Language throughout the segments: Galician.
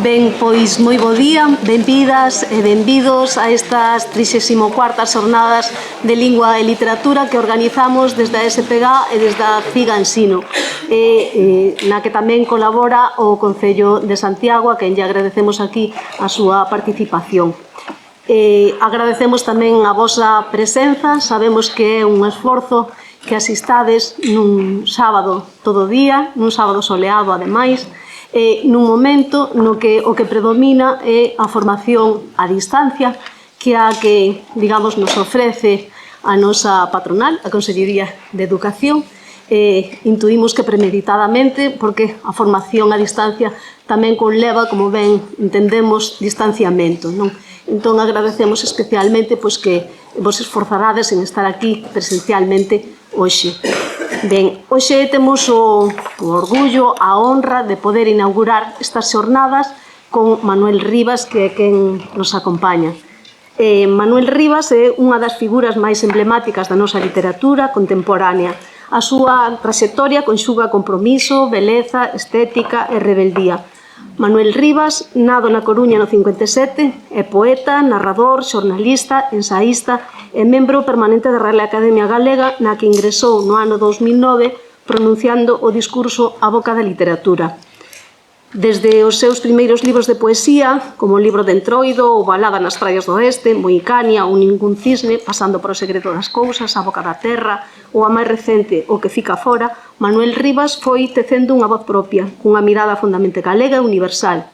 Ben, pois moi bo día, benvidas e benvidos a estas 34ª xornadas de Lingua e Literatura que organizamos desde a SPG e desde a CIGA Ensino, na que tamén colabora o Concello de Santiago, a quen lle agradecemos aquí a súa participación. Agradecemos tamén a vosa presenza, sabemos que é un esforzo que asistades nun sábado todo o día, nun sábado soleado ademais, nun momento no que o que predomina é a formación a distancia, que é a que, digamos, nos ofrece a nosa patronal, a Consellería de Educación. Intuímos que premeditadamente, porque a formación a distancia tamén conleva, como ben entendemos, distanciamento, non? Entón, agradecemos especialmente que vos esforzarades en estar aquí presencialmente hoxe. Ben, hoxe temos o orgullo, a honra de poder inaugurar estas xornadas con Manuel Rivas, que é quen nos acompaña. Manuel Rivas é unha das figuras máis emblemáticas da nosa literatura contemporánea. A súa traxectoria conxuga compromiso, beleza, estética e rebeldía. Manuel Rivas, nado na Coruña no 57, é poeta, narrador, xornalista, ensaísta e membro permanente da Real Academia Galega, na que ingresou no ano 2009 pronunciando o discurso A Boca da Literatura. Desde os seus primeiros libros de poesía, como o Libro de Entroido, ou Balada nas Praias do Oeste, Moicania ou Ningún Cisne, pasando por O Segredo das Cousas, A Boca da Terra, ou a máis recente, O que fica fora, Manuel Rivas foi tecendo unha voz propia, cunha mirada fondamente galega e universal.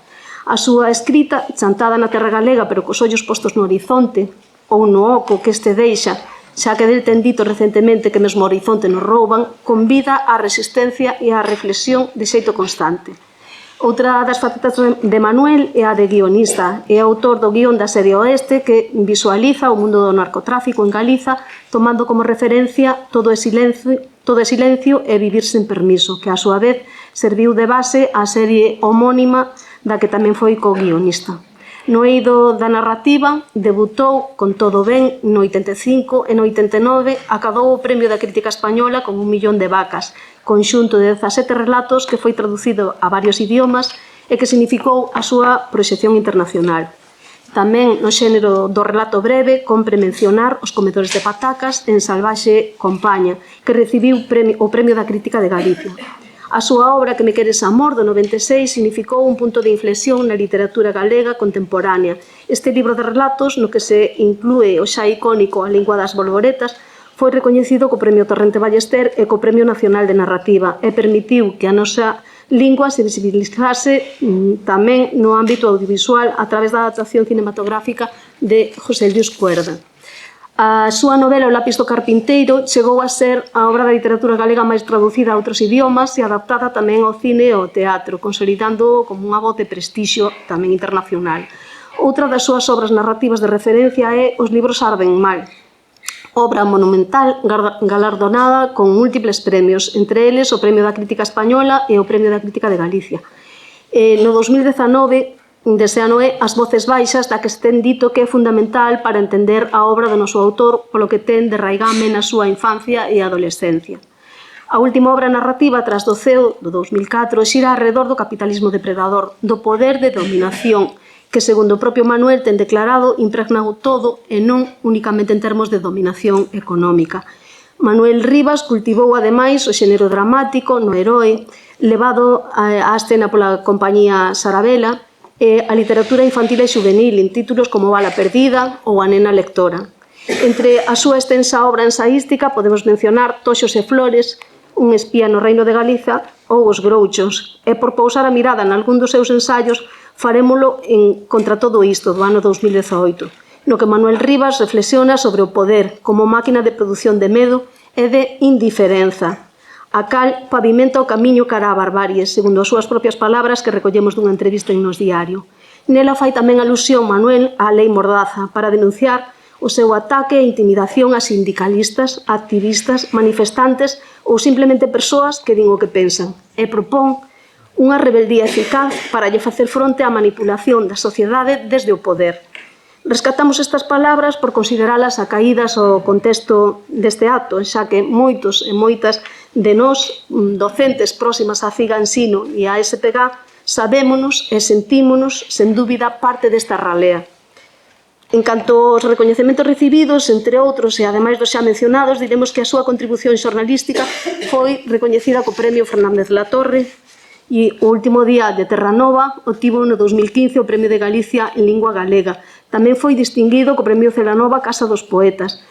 A súa escrita, chantada na terra galega pero cos ollos postos no horizonte, ou no oco que este deixa, xa que del ten dito recentemente que mesmo o horizonte nos rouban, convida á resistencia e á reflexión de xeito constante. Outra das facetas de Manuel é a de guionista. É autor do guión da serie Oeste que visualiza o mundo do narcotráfico en Galiza tomando como referencia Todo é silencio e Vivir sen permiso, que a súa vez serviu de base á serie homónima da que tamén foi co-guionista. No eido da narrativa, debutou con Todo ben no 85 e no 89 acadou o Premio da Crítica Española con 1 millón de vacas, conxunto de 17 relatos que foi traducido a varios idiomas e que significou a súa proxección internacional. Tamén no xénero do relato breve, compre mencionar Os comedores de patacas en Salvaxe Compaña, que recibiu o Premio da Crítica de Galicia. A súa obra Que me queres amor, do 96, significou un punto de inflexión na literatura galega contemporánea. Este libro de relatos, no que se inclúe o xa icónico A lingua das bolboretas, foi recoñecido co Premio Torrente Ballester e co Premio Nacional de Narrativa e permitiu que a nosa lingua se visibilizase tamén no ámbito audiovisual a través da adaptación cinematográfica de José Luis Cuerda. A súa novela O lápis do carpinteiro chegou a ser a obra da literatura galega máis traducida a outros idiomas e adaptada tamén ao cine e ao teatro, consolidando como unha voz de prestixio tamén internacional. Outra das súas obras narrativas de referencia é Os libros arden mal, obra monumental galardonada con múltiples premios, entre eles o Premio da Crítica Española e o Premio da Crítica de Galicia. No 2019, deseano é As voces baixas, da que se ten dito que é fundamental para entender a obra do noso autor, polo que ten de raigame na súa infancia e adolescencia. A última obra narrativa tras do ceo, do 2004, xira arredor do capitalismo depredador, do poder de dominación, que, segundo o propio Manuel, ten declarado impregna todo e non únicamente en termos de dominación económica. Manuel Rivas cultivou, ademais, o xénero dramático no Heroe, levado á escena pola compañía Sarabela, e a literatura infantil e xuvenil en títulos como Bala perdida ou A nena lectora. Entre a súa extensa obra ensaística podemos mencionar Toxos e flores, Un espía no reino de Galiza ou Os grouchos. E por pousar a mirada nalgún dos seus ensaios, farémolo en Contra todo isto, do ano 2018, no que Manuel Rivas reflexiona sobre o poder como máquina de produción de medo e de indiferenza, a cal pavimenta o camiño cara á barbarie, segundo as súas propias palabras que recollemos dunha entrevista en Nos Diario. Nela fai tamén alusión Manuel á Lei Mordaza para denunciar o seu ataque e intimidación a sindicalistas, activistas, manifestantes ou simplemente persoas que din o que pensan, e propón unha rebeldía eficaz para lle facer fronte á manipulación da sociedade desde o poder. Rescatamos estas palabras por consideralas acaídas ao contexto deste acto, xa que moitos e moitas de nós, docentes próximas á CIGA Ensino e á SPG, Sabémonos e sentímonos, sen dúbida, parte desta ralea. En canto aos recoñecementos recibidos, entre outros, e ademais dos xa mencionados, diremos que a súa contribución xornalística foi recoñecida co Premio Fernández Latorre e o último día de Terra Nova obtivo no 2015 o Premio de Galicia en Lingua Galega. Tamén foi distinguido co Premio Celanova Casa dos Poetas.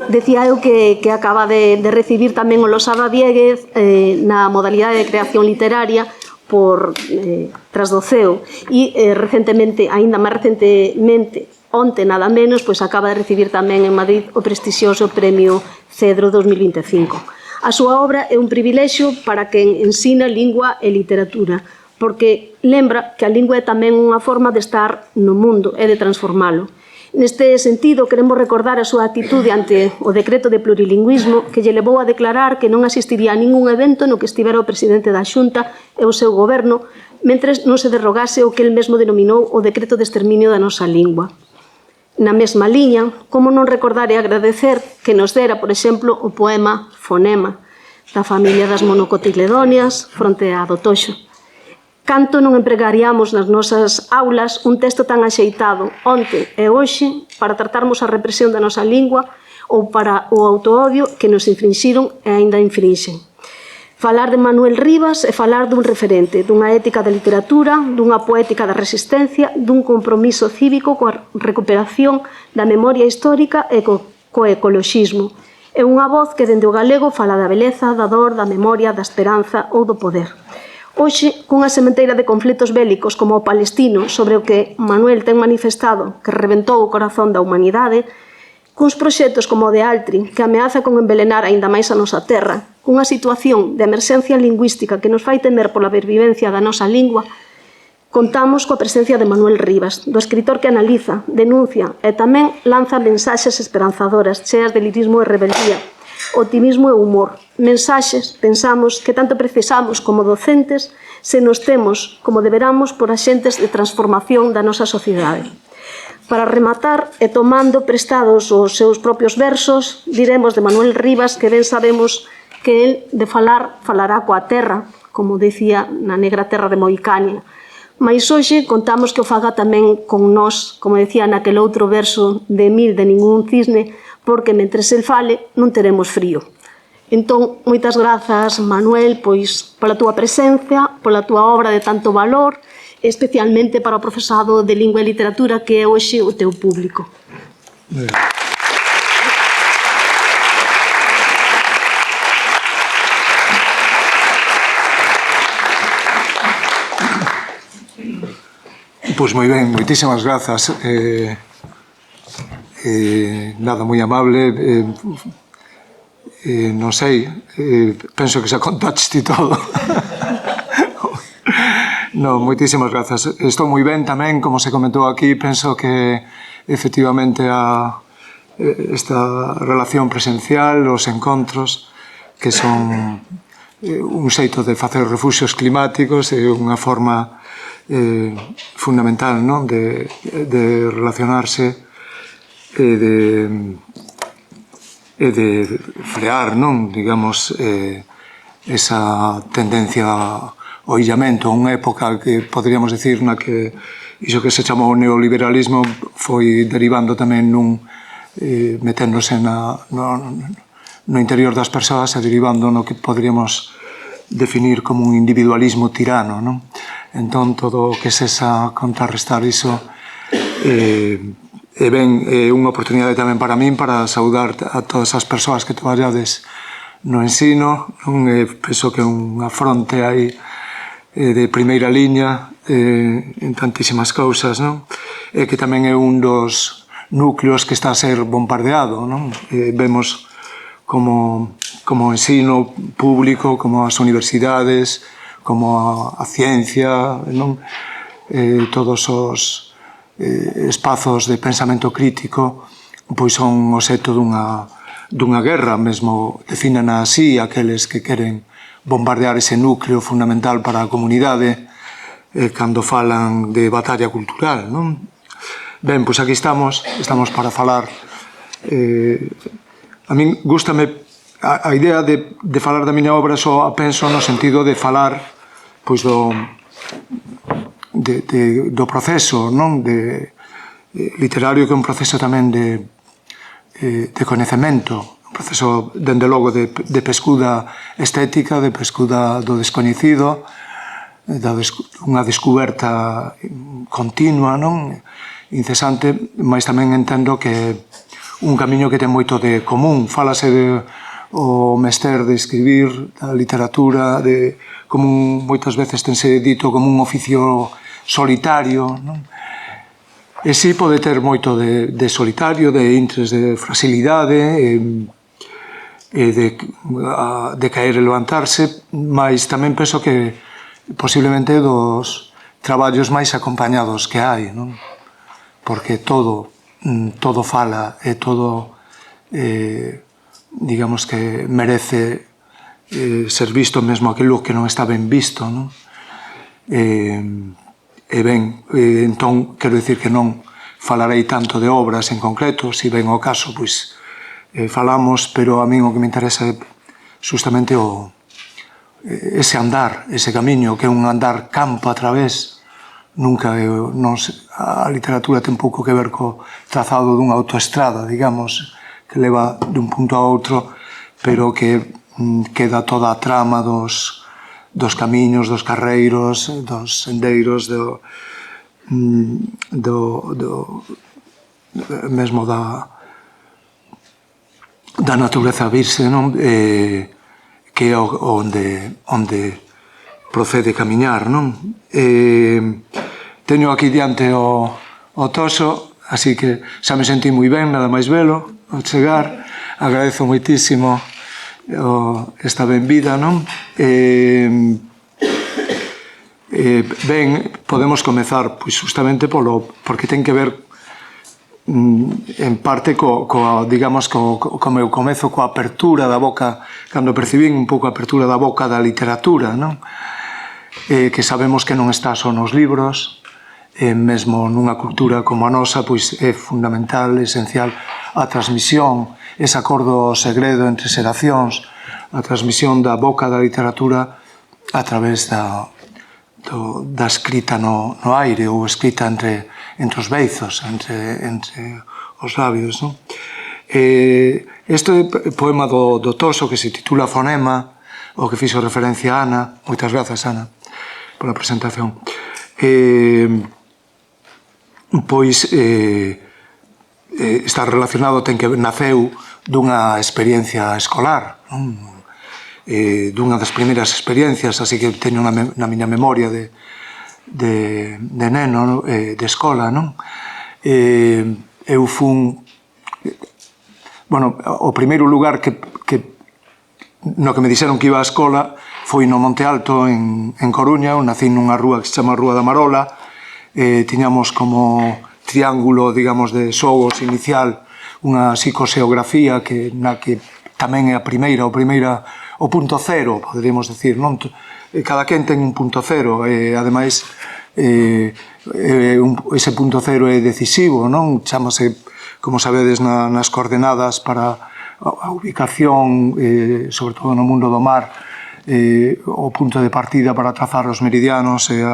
Decía eu que acaba de recibir tamén o Losada Dieguez na modalidade de creación literaria por tras do CEO e recentemente, aínda máis recentemente, onte nada menos, pois acaba de recibir tamén en Madrid o prestixioso Premio Cedro 2025. A súa obra é un privilexio para quen ensina lingua e literatura, porque lembra que a lingua é tamén unha forma de estar no mundo e de transformalo. Neste sentido, queremos recordar a súa actitude ante o decreto de plurilingüismo que lle levou a declarar que non asistiría a ningún evento no que estivera o presidente da Xunta e o seu goberno mentres non se derrogase o que el mesmo denominou o decreto de exterminio da nosa lingua. Na mesma liña, como non recordar e agradecer que nos dera, por exemplo, o poema Fonema, da familia das monocotiledonias fronte a do Toxo. Canto non empregaríamos nas nosas aulas un texto tan axeitado onte e hoxe para tratarmos a represión da nosa lingua ou para o autoodio que nos infrinxiron e aínda infrinxen. Falar de Manuel Rivas é falar dun referente, dunha ética da literatura, dunha poética da resistencia, dun compromiso cívico coa recuperación da memoria histórica e co ecoloxismo. É unha voz que dende o galego fala da beleza, da dor, da memoria, da esperanza ou do poder. Hoxe, cunha sementeira de conflitos bélicos como o palestino, sobre o que Manuel ten manifestado que reventou o corazón da humanidade, cuns proxectos como o de Altri, que ameaza con envelenar aínda máis a nosa terra, cunha situación de emerxencia lingüística que nos fai temer pola pervivencia da nosa lingua, contamos coa presencia de Manuel Rivas, do escritor que analiza, denuncia e tamén lanza mensaxes esperanzadoras, cheas de lirismo e rebeldía, optimismo e humor. Mensaxes, pensamos, que tanto precisamos como docentes se nos temos, como deberamos, por axentes de transformación da nosa sociedade. Para rematar, e tomando prestados os seus propios versos, diremos de Manuel Rivas que ben sabemos que el de falar, falará coa terra, como dicía na negra terra de Moicania. Mais hoxe contamos que o faga tamén con nós, como decía naquel outro verso de Emil de Ningún Cisne, porque mentres el fale non teremos frío. Entón, moitas grazas, Manuel, pois, pola túa presencia, pola túa obra de tanto valor, especialmente para o profesado de Lingua e Literatura, que é hoxe o teu público. Pois moi ben, moitísimas grazas. Nada, moi amable. Non sei, penso que xa contaches ti todo. No, moitísimas grazas. Estou moi ben tamén, como se comentou aquí, penso que efectivamente esta relación presencial, os encontros, que son un xeito de facer refuxios climáticos e unha forma fundamental, non, de relacionarse e de frear, non, digamos, esa tendencia ao illamento, unha época que poderíamos decir na que iso que se chamou neoliberalismo foi derivando tamén nun meténdose no interior das persoas e derivando no que poderíamos definir como un individualismo tirano, non? Entón, todo o que se xa contrarrestar iso é unha oportunidade tamén para min para saudar a todas as persoas que traballades no ensino. Penso que é unha fronte aí de primeira liña en tantísimas cousas, non? E que tamén é un dos núcleos que está a ser bombardeado, non? Vemos como o ensino público, como as universidades, como a ciencia, non? Todos os espazos de pensamento crítico pois son obxecto dunha guerra, mesmo definen así aqueles que queren bombardear ese núcleo fundamental para a comunidade cando falan de batalla cultural, non? Ben, pois aquí estamos para falar. A min gústame a idea de falar da miña obra, só a penso no sentido de falar pois do do proceso literario, que é un proceso tamén de coñecemento, un proceso, dende logo, de pescuda estética, de pescuda do descoñecido, unha descoberta continua, incesante, mas tamén entendo que un camiño que ten moito de común. Fálase o mester de escribir, da literatura, como moitas veces tense dito como un oficio solitario, e si pode ter moito de solitario, de intres de fragilidade, de caer e levantarse, mas tamén penso que posiblemente dos traballos máis acompañados que hai, porque todo fala e todo, digamos que merece ser visto, mesmo aquilo que non está ben visto, e ben, entón, quero dicir que non falarei tanto de obras en concreto, se ben o caso, pois falamos, pero a min o que me interesa é justamente ese andar, ese camiño, que é un andar campo a través. Nunca, a literatura ten pouco que ver co trazado dunha autoestrada, digamos, que leva dun punto a outro, pero que queda toda a trama dos camiños, dos carreiros, dos sendeiros, mesmo da natureza virse, que é onde procede camiñar. Teño aquí diante o Toxo, así que xa me sentí moi ben, nada máis velo, ao chegar. Agradezo moitísimo esta benvida. Ben, podemos comezar justamente porque ten que ver en parte digamos, co meu comezo, coa apertura da boca, cando percibín un pouco a apertura da boca da literatura, que sabemos que non está só nos libros, mesmo nunha cultura como a nosa, pois é fundamental, esencial, a transmisión, ese acordo segredo entre xeracións, a transmisión da boca da literatura a través da escrita no aire, ou escrita entre os beizos, entre os labios. Este poema do Toxo, que se titula Fonema, o que fixo referencia a Ana, moitas grazas, Ana, pola presentación, pois está relacionado, naceu dunha experiencia escolar, dunha das primeiras experiencias, así que teño na miña memoria de neno, de escola. Eu fun, o primeiro lugar no que me dixeron que iba á escola foi no Monte Alto, en Coruña. Eu nací nunha rúa que se chama Rúa da Marola. Tiñamos como triángulo, digamos, de xogos inicial unha psicoxeografía na que tamén é a primeira, o punto cero, poderíamos decir, non? Cada quen ten un punto cero, e ademais ese punto cero é decisivo, non? Chámase, como sabedes, nas coordenadas para a ubicación, sobre todo no mundo do mar, o punto de partida para trazar os meridianos e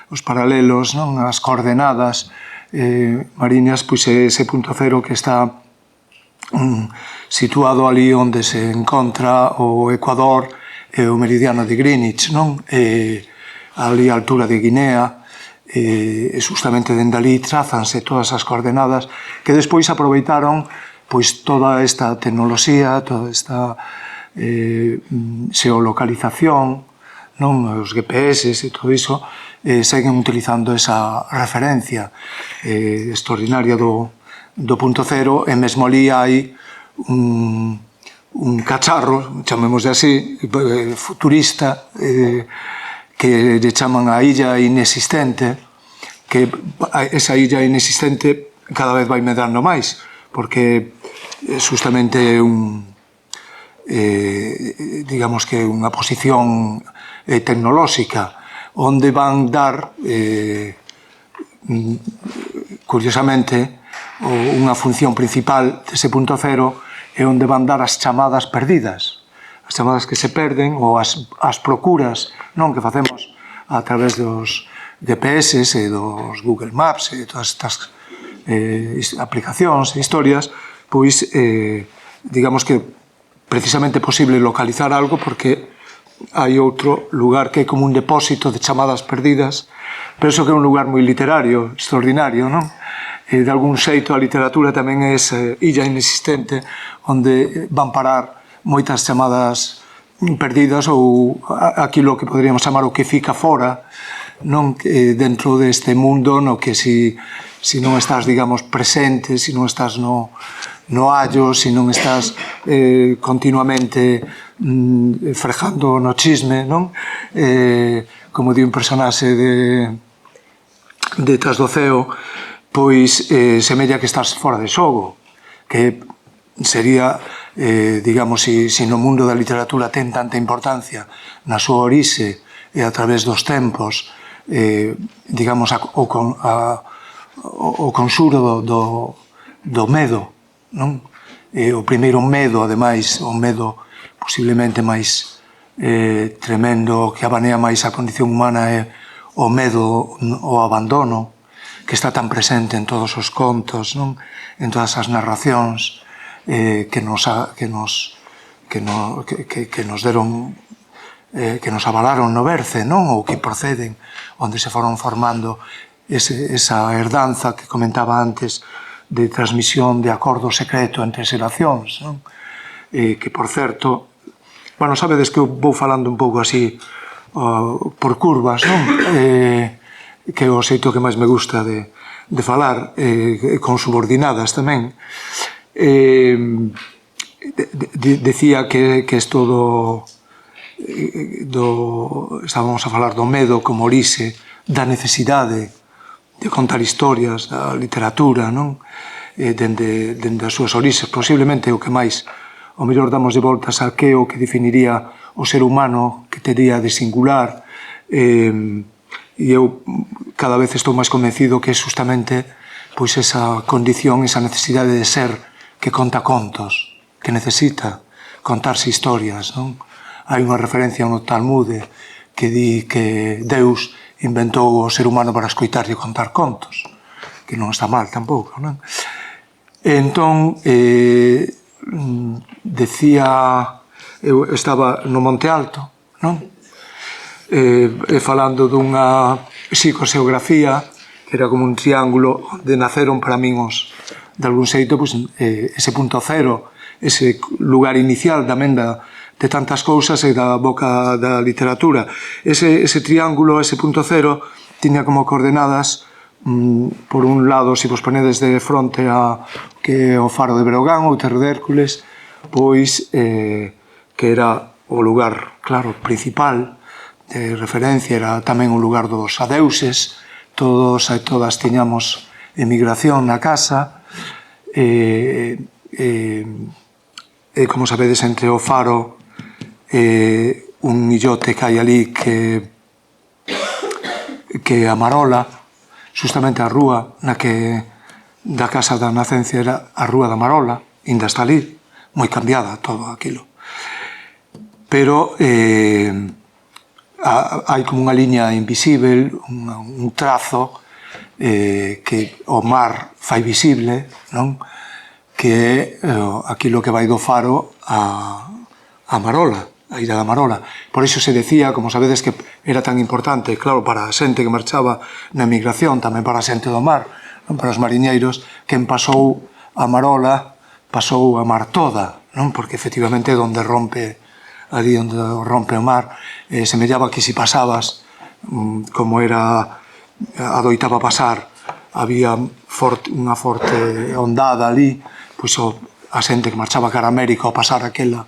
os paralelos, non? As coordenadas mariñas, pois é ese punto cero que está situado ali onde se encontra o Ecuador e o meridiano de Greenwich, non? Ali a altura de Guinea, e justamente dende ali trázanse todas as coordenadas que despois aproveitaron pois toda esta tecnoloxía, toda esta xeolocalización, non? Os GPS e todo iso seguen utilizando esa referencia extraordinaria do punto cero, e mesmo ali hai un cacharro, chamémosle así, futurista, que lle chaman a illa inexistente, que esa illa inexistente cada vez vai medrando máis, porque justamente é digamos que unha posición tecnolóxica onde van dar curiosamente unha función principal dese punto cero é onde van dar as chamadas perdidas, as chamadas que se perden, ou as procuras, non, que facemos a través dos GPS e dos Google Maps e todas estas aplicacións e historias, pois, digamos que precisamente é posible localizar algo porque hai outro lugar que é como un depósito de chamadas perdidas, penso que é un lugar moi literario, extraordinario, non? De algún xeito a literatura tamén é esa illa inexistente onde van parar moitas chamadas perdidas ou aquilo que poderíamos chamar o que fica fora, non, dentro deste mundo no que si non estás, digamos, presente, si non estás no allo, si non estás continuamente frejando no chisme, non? Como di un personaxe de Tras do Ceo, pois semella que estás fora de xogo, que sería, digamos, se no mundo da literatura ten tanta importancia na súa orixe e a través dos tempos, digamos, o consuro do medo, non? O primeiro medo, ademais, o medo posiblemente máis tremendo que abanea máis a condición humana é o medo ao abandono, que está tan presente en todos os contos, non? En todas as narracións que nos deron, que nos avalaron no berce, non? Ou que proceden, onde se foron formando esa herdanza que comentaba antes de transmisión de acordo secreto entre xeracións, non? Que, por certo, bueno, sabedes que eu vou falando un pouco así por curvas, non? Que é o xeito que máis me gusta de falar, con subordinadas tamén. Decía que isto estábamos a falar do medo como orixe da necesidade de contar historias da literatura, non? Dende as súas orixes, posiblemente o que máis, ao mellor damos de voltas a que o que definiría o ser humano que tería de singular, e eu cada vez estou máis convencido que é justamente pois esa condición, esa necesidade de ser que conta contos, que necesita contarse historias, non? Hai unha referencia no Talmude que di que Deus inventou o ser humano para escoitar e contar contos, que non está mal tampouco, non? Entón, decía, eu estaba no Monte Alto, non? Falando dunha psicoxeografía que era como un triángulo onde naceron para min de algún xeito, ese punto cero, ese lugar inicial tamén de tantas cousas e da boca da literatura. Ese triángulo, ese punto cero, tiña como coordenadas, por un lado, se vos ponedes de fronte a que é o faro de Breogán ou Terro de Hércules, pois que era o lugar, claro, principal de referencia, era tamén o lugar dos adeuses, todos e todas tiñamos emigración na casa, e como sabedes, entre o faro un illote que hai ali que a Marola, justamente a rúa na que da casa da nacencia era a rúa da Marola, ainda está ali, moi cambiada todo aquilo. Pero hai como unha liña invisível, un trazo que o mar fai visible, non? Que é aquilo que vai do faro a Marola, a illa da Marola. Por iso se decía, como sabedes, que era tan importante, claro, para a xente que marchaba na emigración, tamén para a xente do mar, non? Para os mariñeiros, quen pasou a Marola, pasou a mar toda, non? Porque efectivamente é onde rompe, ali onde rompe o mar, semellaba que se pasabas, como era, adoitaba pasar, había unha forte ondada ali, pois a xente que marchaba cara a América ao pasar aquela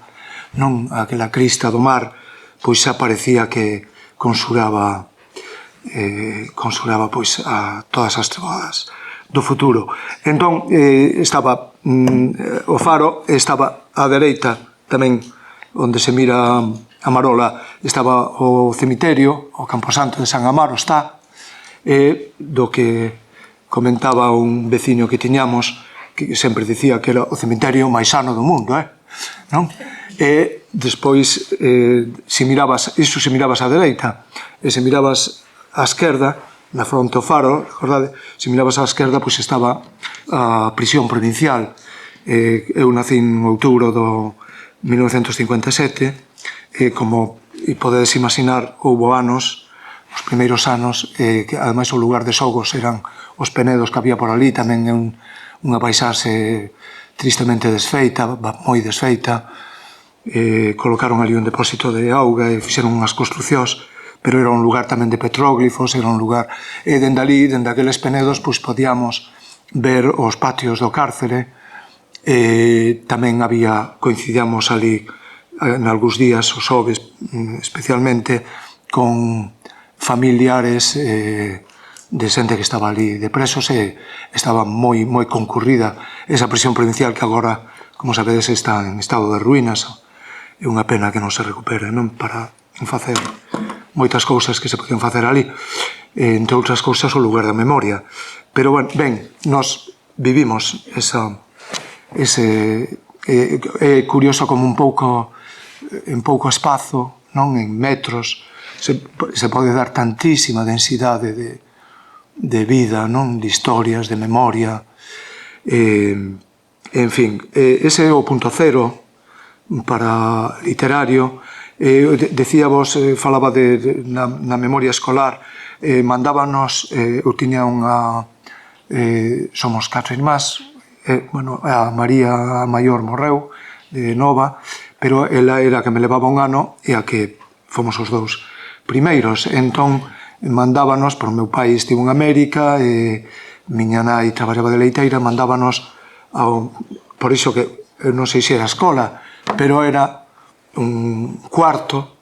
crista do mar, pois xa parecía que consuraba pois a todas as trovadas do futuro. Entón, estaba o faro, estaba á dereita tamén, onde se mira a Marola, estaba o cemiterio, o Camposanto de San Amaro está, do que comentaba un veciño que tiñamos, que sempre dicía que era o cemiterio máis sano do mundo, non? e despois, se mirabas á dereita, e se mirabas á esquerda, na fronte ao faro, recordade, se mirabas á esquerda, pois estaba a prisión provincial. Eu nací en outubro do 1957, e como podedes imaginar, houve anos, os primeiros anos, que ademais o lugar de xogos eran os penedos que había por ali, tamén é unha paisaxe tristemente desfeita, moi desfeita. Colocaron ali un depósito de auga e fixeron unhas construcións, pero era un lugar tamén de petróglifos, era un lugar, e dende ali, dende aqueles penedos, pois podíamos ver os patios do cárcere, e tamén coincidíamos ali en algúns días, os xoves especialmente, con familiares de xente que estaba ali de presos, e estaba moi concurrida esa prisión provincial que agora, como sabedes, está en estado de ruínas. É unha pena que non se recupere, non, para facer moitas cousas que se podían facer ali, entre outras cousas o lugar da memoria. Pero, ben, nos vivimos é curioso como en pouco espazo, non, en metros, se pode dar tantísima densidade de vida, non, de historias, de memoria. En fin, ese é o punto cero para literario. Decíavos, falaba na memoria escolar, mandábanos, eu tiña unha, somos 4 irmás, a María maior morreu de nova, pero ela era a que me levaba un ano e a que fomos os dous primeiros. Entón, mandábanos, por meu pai estivo en América, e miña nai traballaba de leiteira, mandábanos por iso que, non sei se era escola, pero era un cuarto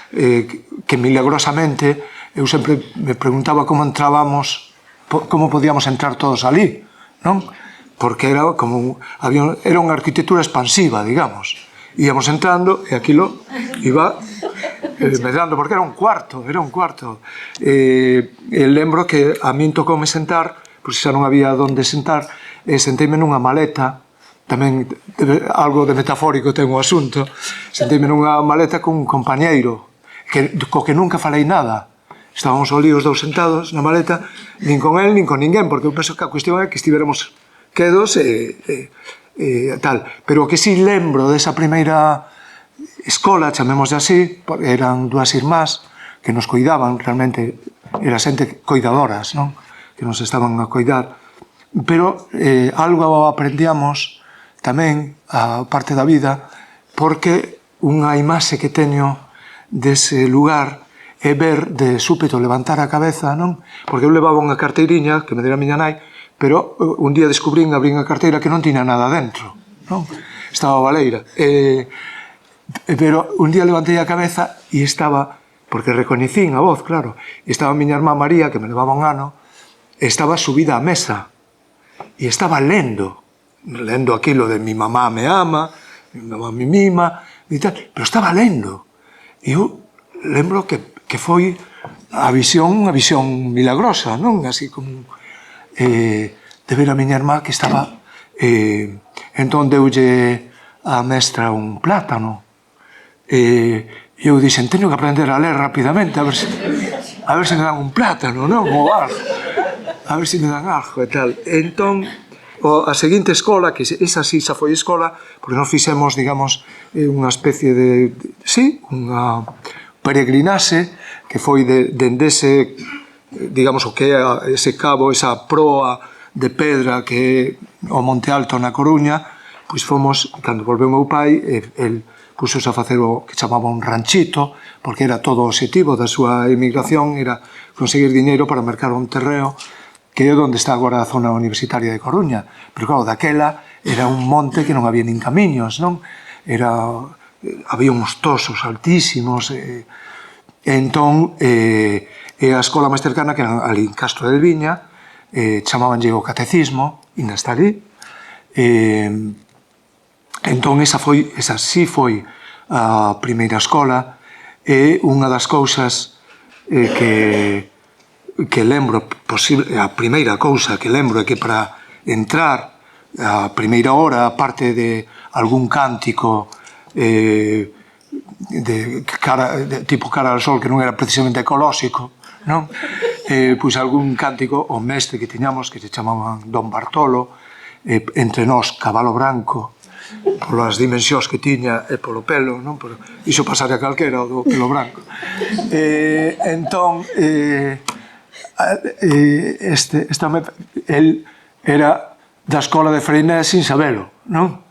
que milagrosamente eu sempre me preguntaba como entrábamos, como podíamos entrar todos ali, non? Porque era como era unha arquitectura expansiva, digamos. Íamos entrando e aquilo iba medrando, porque era un cuarto. E lembro que a min tocoume sentar, pois xa non había onde sentar, e senteime nunha maleta, tamén algo de metafórico ten o asunto, senteime nunha maleta con un compañeiro, co que nunca falei nada. Estábamos ali os dous sentados na maleta, nin con el, nin con ninguén, porque eu penso que a cuestión é que estiveramos quedos e tal. Pero o que si lembro desa primeira escola, chamémoslle así, eran 2 irmás que nos coidaban, realmente era xente coidadoras, non? Que nos estaban a coidar. Pero algo aprendíamos tamén, a parte da vida, porque unha imaxe que teño dese lugar é ver de súpeto levantar a cabeza, non? Porque eu levaba unha carteiriña que me dera a miña nai, pero un día abrín a carteira que non tiña nada dentro, non? Estaba baleira. Pero un día levantei a cabeza e estaba, porque recoñecín a voz, claro, e estaba a miña irmá María, que me levaba un ano, e estaba subida á mesa, e estaba lendo aquilo de mi mamá me ama, mi mamá me mima, e tal, pero estaba lendo. E eu lembro que foi unha visión milagrosa, non? Así como de ver a miña irmá que estaba, entón deulle a mestra un plátano, e eu dixen, teño que aprender a ler rapidamente, a ver se me dan un plátano, non? Ou algo, a ver se me dan algo e tal. Entón, a seguinte escola, que esa sí xa foi escola, porque nos fixemos, digamos, unha especie de, sí, unha peregrinaxe, que foi dende ese, digamos, o que é ese cabo, esa proa de pedra que é o Monte Alto na Coruña, pois fomos, cando volveu meu pai, el puxos a facer o que chamaba un ranchito, porque era todo o objetivo da súa emigración, era conseguir diñeiro para mercar un terreo, que é onde está agora a zona universitaria de Coruña. Pero claro, daquela era un monte que non había nin camiños, non? Había uns tosos altísimos, entón, a escola máis cercana, que era ali en Castro de Viña, chamabanlle o catecismo, ainda está ali. Entón, esa sí foi a primeira escola, e unha das cousas que lembro, a primeira cousa que lembro é que para entrar a primeira hora, aparte de algún cántico tipo cara al sol, que non era precisamente ecolóxico, non? Pois algún cántico, o mestre que tiñamos, que se chamaban Don Bartolo, entre nós, Cabalo Branco, polas dimensións que tiña e polo pelo, non? Iso pasaría a calquera, o do pelo branco. Entón, el era da escola de Freiné sin sabelo, non?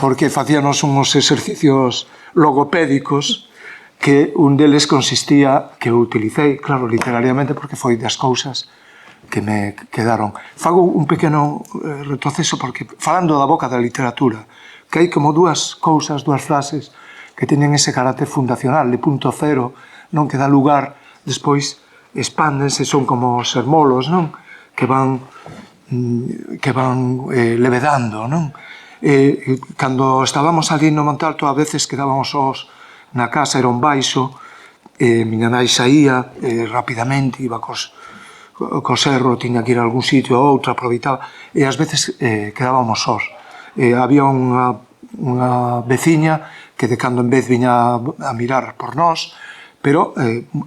Porque facíanos uns exercicios logopédicos que un deles consistía, que eu utilicei, claro, literariamente, porque foi das cousas que me quedaron. Fago un pequeno retroceso, porque falando da boca da literatura, que hai como dúas cousas, dúas frases que teñen ese carácter fundacional, de punto cero, non, que dá lugar, despois expándense, son como sermolos, non? Que van levedando, non? Cando estábamos ali no Montalto, a veces quedábamos sós na casa, era un baixo, miña nai saía rapidamente, iba cos erro, tiña que ir a algún sitio ou outro, aproveitaba, e ás veces quedábamos sós. Había unha veciña que de cando en vez viña a mirar por nós, pero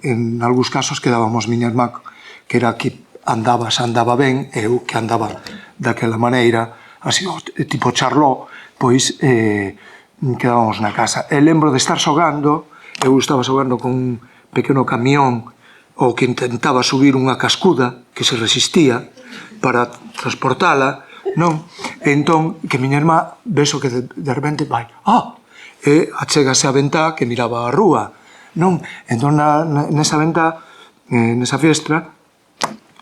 en algúns casos quedábamos miña irmá, que era que andaba ben, e eu que andaba daquela maneira, así, tipo charló, pois quedábamos na casa. E lembro de estar xogando, eu estaba xogando con un pequeno camión, o que intentaba subir unha cascuda que se resistía para transportala, non? Entón, que miña irmá, veso que de repente vai, e achégase a ventá que miraba a rúa, non? Entón, nesa ventá, nesa fiestra,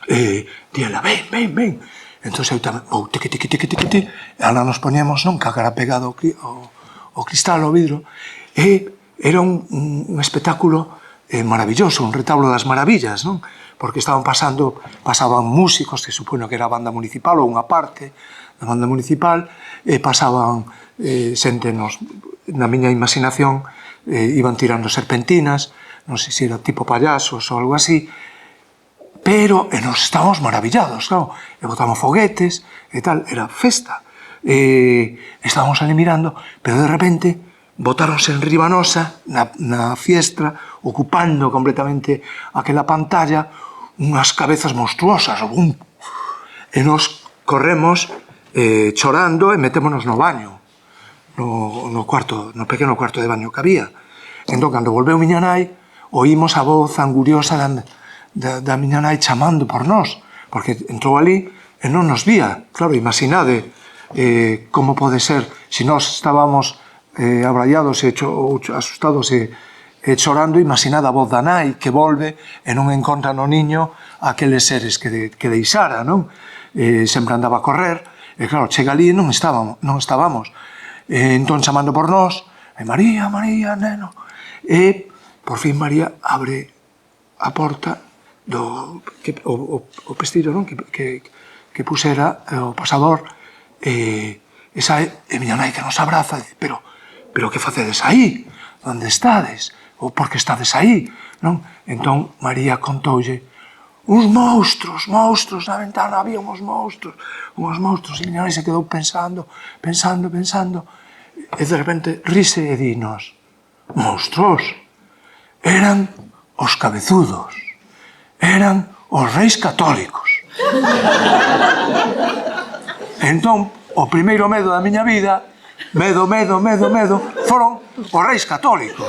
díela, ven. Entón, eu tamén, tiqui, ala nos poñemos, non? Que a cara pegada ao cristal, ao vidro, e era un espectáculo maravilloso, un retablo das maravillas, non? Porque pasaban músicos, que supoño que era a banda municipal, ou unha parte da banda municipal, e pasaban xente na miña imaginación, iban tirando serpentinas, non sei se era tipo payasos ou algo así, pero nos estábamos maravillados, claro, e botamos foguetes e tal, era festa. Estábamos ali mirando, pero de repente botáronse en riba nosa, na fiestra, ocupando completamente aquela pantalla, unhas cabezas monstruosas, e nos corremos chorando e metémonos no baño, no pequeno cuarto de baño que había. Entón, cando volveu miña nai, oímos a voz anguriosa da miña nai chamando por nós, porque entrou ali e non nos vía. Claro, imaginade como pode ser, se nós estábamos abraiados ou asustados e chorando, imaginade a voz da nai que volve e non encontra no niño aqueles seres que deixara, non? Sempre andaba a correr, e claro, chega ali e non estábamos. Entón, chamando por nós, María, neno, e por fin María abre a porta o pestillo, non? Que pusera o pasador, e miña nai que nos abraza, e dice, pero que facedes aí? Onde estades? Ou por que estades aí? Non? Entón María contoulle, uns monstruos na ventana, había uns monstruos, e miña nai se quedou pensando, e de repente rise e dinos, monstruos? Eran os cabezudos, eran os reis católicos. Entón, o primeiro medo da miña vida, medo, foron os reis católicos.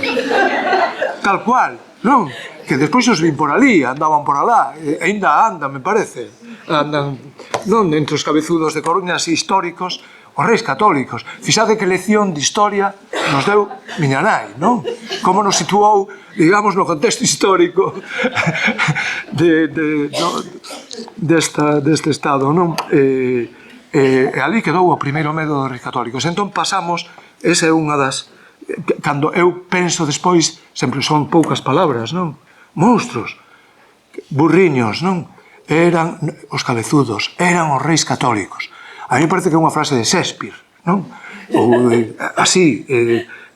Tal cual, non? Que despois os vin por ali, andaban por alá, ainda andan, me parece. Andan, non, entre os cabezudos de Coruña, así históricos, os reis católicos. Fixade que lección de historia nos deu miña nai, non? Como nos situou, digamos, no contexto histórico deste estado, non? E ali quedou o primeiro medo dos reis católicos. Entón pasamos, esa é unha das... Cando eu penso despois, sempre son poucas palabras, non? Monstruos, burriños, non? Eran os cabezudos, eran os reis católicos. A mí parece que é unha frase de Shakespeare, non? Ou así,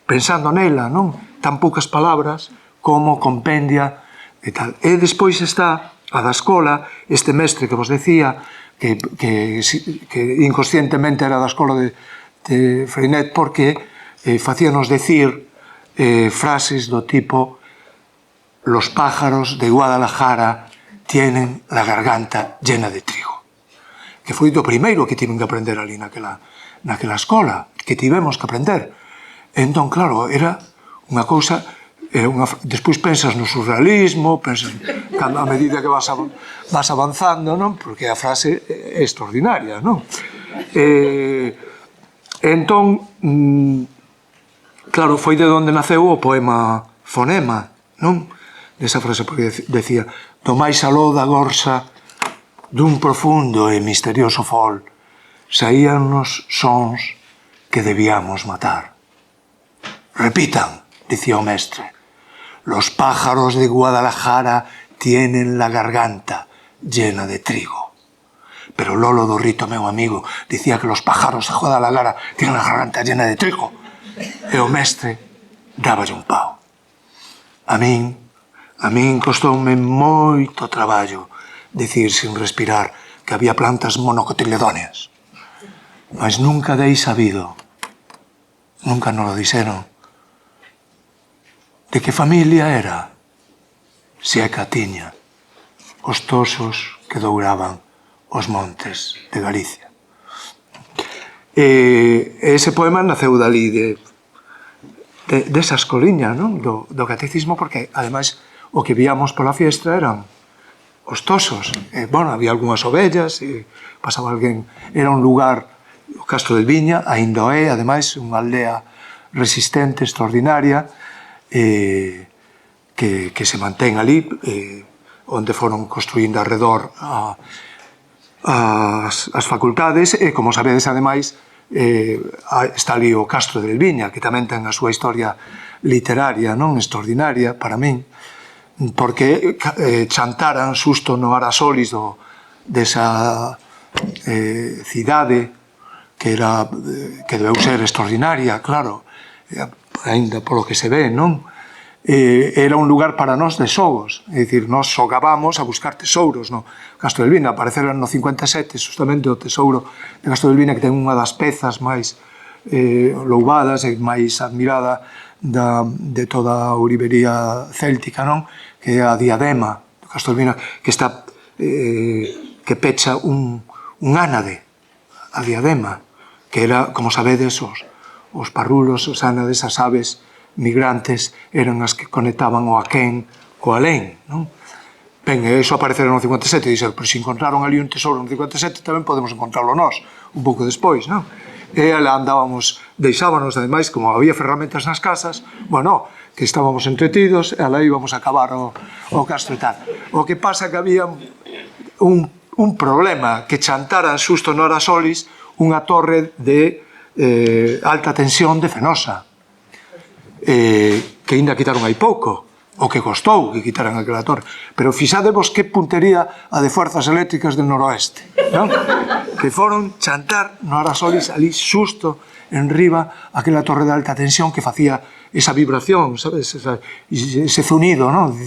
pensando nela, non? Tan poucas palabras como compendia e tal. E despois está a da escola, este mestre que vos decía, que inconscientemente era da escola de Freinet, porque facíanos decir frases do tipo: los pájaros de Guadalajara tienen la garganta llena de trigo. Que foi do primeiro que tiven que aprender ali naquela escola, que tivemos que aprender. Entón, claro, era unha cousa... Despois pensas no surrealismo, pensas a medida que vas avanzando, non? Porque a frase é extraordinaria, non? Entón, claro, foi de onde naceu o poema Fonema, non? Desa frase, porque decía: do máis aló da gorsa dun profundo e misterioso fol saíannos sons que debíamos matar. Repitan, dicía o mestre: los pájaros de Guadalajara tienen la garganta llena de trigo. Pero Lolo Dorrito, meu amigo, dicía que los pájaros de Guadalajara tienen la garganta llena de trigo. E o mestre dáballe un pau. A min costoume moito traballo dicir sin respirar que había plantas monocotiledóneas. Mas nunca dei sabido, nunca nos lo dixeron, de que familia era, se é que tiña os tosos que douraban os montes de Galicia. Ese poema naceu dali desa escoliña, non? Do catecismo, porque, ademais, o que víamos pola fiestra eran os tosos. Bueno, había algunhas ovellas, pasaba alguén... Era un lugar, o Castro del Viña, aínda é, ademais, unha aldea resistente, extraordinaria, que se mantén ali, onde foron construindo arredor as facultades, e, como sabedes, ademais, está ali o Castro del Viña, que tamén ten a súa historia literaria, non, extraordinaria para min, porque chantaran xusto no Arasolis desa cidade que debeu ser extraordinaria, claro, ainda polo que se ve, non? Era un lugar para nós de xogos, é dicir, nós xogábamos a buscar tesouros no Castro del Viña. Apareceron no 57, justamente, o tesouro de Castro del Viña, que ten unha das pezas máis louvadas e máis admirada de toda a ourivería céltica, non? Que é a diadema do Castro del Viña, que pecha un ánade, a diadema, que era, como sabedes, os parrulos, os ánades, as aves migrantes, eran as que conectaban o aquén co alén, non? Ben, iso apareceron no 57 e dixeron, pero se encontraron ali un tesouro no 57, tamén podemos encontrarlo nós, un pouco despois, non? E ela andábamos, deixábanos, ademais, como había ferramentas nas casas, bueno, que estábamos entretidos, e ala íbamos a cavar o castro e tal. O que pasa que había un problema, que chantaran xusto no Arasolis unha torre de alta tensión de Fenosa, que ainda quitaron hai pouco, o que costou que quitaran aquela torre. Pero fixadevos que puntería a de Fuerzas Eléctricas del Noroeste, non? Que foron chantar no Arasolis ali xusto en riba aquela torre de alta tensión que facía esa vibración, sabes? Ese zunido, non?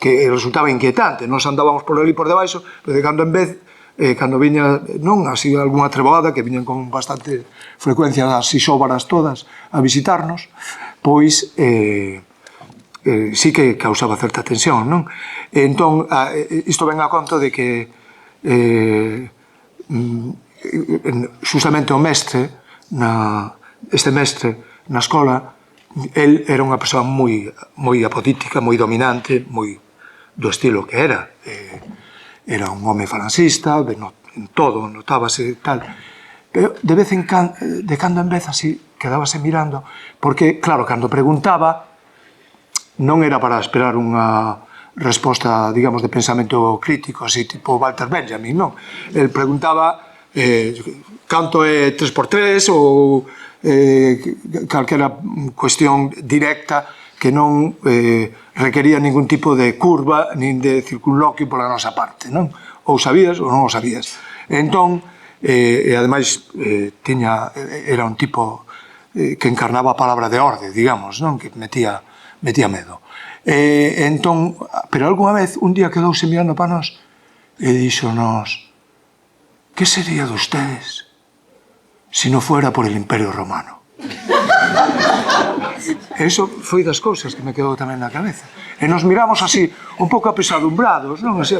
Que resultaba inquietante. Nos andábamos por ali por debaixo, pero de cando en vez, cando viña, non, así algunha treboada, que viñan con bastante frecuencia as isóbaras todas a visitarnos, pois sí que causaba certa tensión, non? Entón, isto ven a conto de que justamente o mestre, este mestre na escola, el era unha persoa moi apodítica, moi dominante, moi do estilo que era. Era un home falancista, en todo, notábase tal. Pero de cando en vez así, quedábase mirando, porque, claro, cando preguntaba, non era para esperar unha resposta, digamos, de pensamento crítico, así, tipo Walter Benjamin, non? El preguntaba canto é 3x3 ou calquera cuestión directa que non requería ningún tipo de curva nin de circunloquio pola nosa parte, non? Ou sabías ou non o sabías. Entón, e ademais era un tipo que encarnaba a palabra de orde, digamos, non? Que metía medo. Entón, pero algunha vez, un día quedouse mirando para nós e dixonos: ¿qué sería de ustedes si no fuera por el Imperio Romano? Eso foi das cousas que me quedou tamén na cabeza. E nos miramos así, un pouco apesadumbrados, non? Así,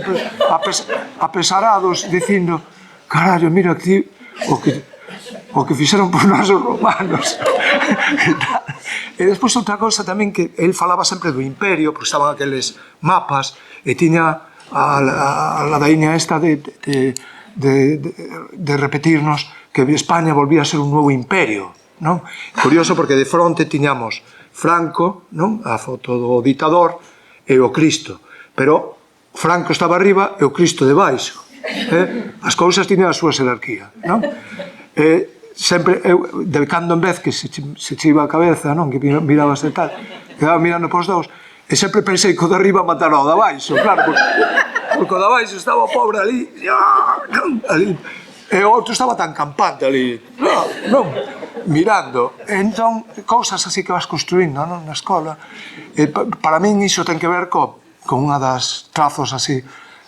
apesarados, dicindo, carallo, mira aquí o que fixeron por nós os romanos. E despois outra cousa tamén que el falaba sempre do imperio, porque estaban aqueles mapas, e tiña a ladaíña esta de repetirnos que España volvía a ser un novo imperio, non? Curioso porque de fronte tiñamos Franco, non? A foto do ditador e o Cristo, pero Franco estaba arriba e o Cristo debaixo. As cousas tiñan a súa xerarquía, non? Sempre, de cando en vez que se chiva a cabeza, non? Que mirabas e tal, quedaba mirando pos dous, e sempre pensei que o de arriba matara o de abaixo, claro, porque o de abaixo estaba o pobre ali, e o outro estaba tan campante ali, non, mirando. Entón, cousas así que vas construindo, non, na escola. Para min iso ten que ver con unha das trazos así